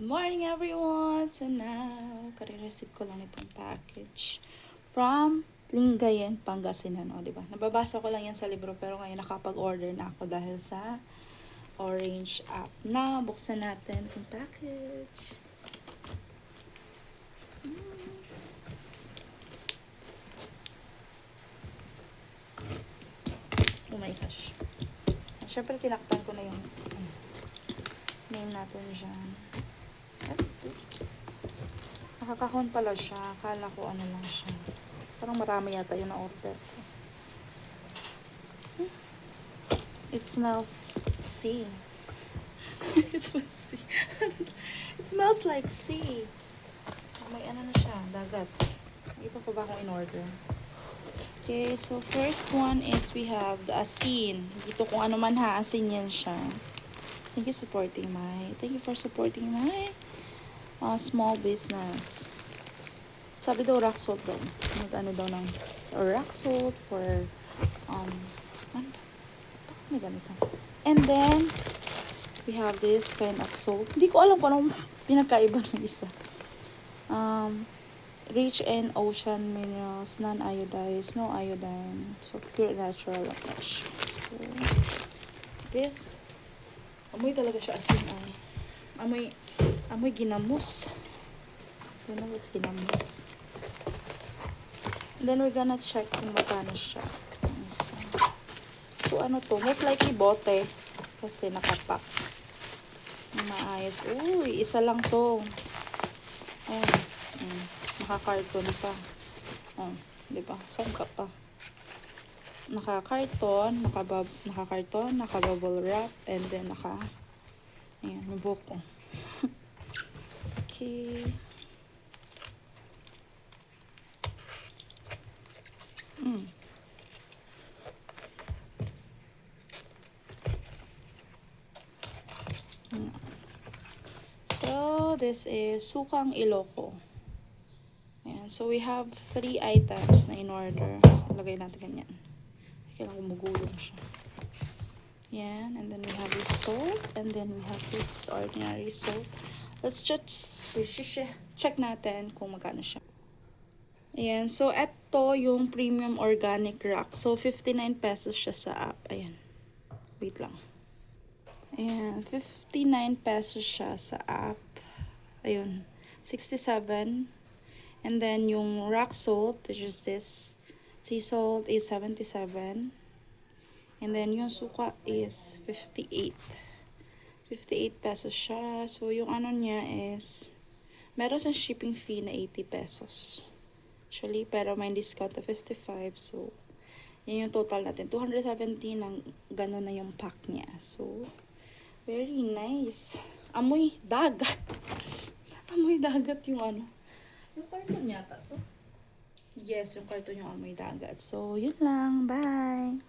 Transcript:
Morning everyone! So now, kare-receive ko lang itong package from Lingayen, Pangasinan. O, diba? Nababasa ko lang yan sa libro pero ngayon nakapag-order na ako dahil sa Orange app. Na, buksan natin itong package. Oh my gosh. Siyempre, tinakpan ko na yung name natin dyan. Nakakahon pala siya. Akala ko ano lang siya. Parang marami yata yung na-order ko. It smells sea. It smells sea. It smells like sea. May ano na siya, dagat. May iba pa ba akong in-order? Okay, so first one is we have the asin. Dito kung ano man ha, asin yan siya. Thank you for supporting my small business. Sabi daw rock salt daw. Mag-ano daw ng rock salt for ano? Bakit may ganito? And then we have this kind of salt. Hindi ko alam kung anong pinagkaiba ng isa. Rich in ocean minerals, non-iodized, no iodine, so pure natural fresh. So this, amoy talaga siya asin ay. Amoy ginamos. I don't know what's ginamos. And then we're gonna check kung magkano siya. So ano to? Most likely bote. Kasi nakapack. Maayos. Uy, isa lang to. Ayan. Naka-carton pa. Oh, diba? Saan ka pa? Naka-carton, naka-bubble wrap, and then ayan, may buko. Okay. So, this is Sukang Ilocos. Ayan. So, we have 3 items na in order. So, lagay natin ganyan. Kailangan gumugulong siya. Ayan. And then we have this salt. And then we have this ordinary salt. Let's just check natin kung magkano siya. Ayan. So, eto yung premium organic rock. So, 59 pesos siya sa app. Ayan. Wait lang. Ayan. 59 pesos siya sa app. Ayun. 67. And then, yung rock salt, which is this sea salt, is 77. And then, yung suka is 58. 58 pesos siya. So, yung ano niya is, meron sa shipping fee na 80 pesos. Actually, pero may discount na 55. So, yan yung total natin. 270 ng gano'n na yung pack niya. So, very nice. Amoy dagat. Amoy dagat yung ano. Yung karton yata to. Yes, yung karton yung amoy dagat. So, yun lang. Bye!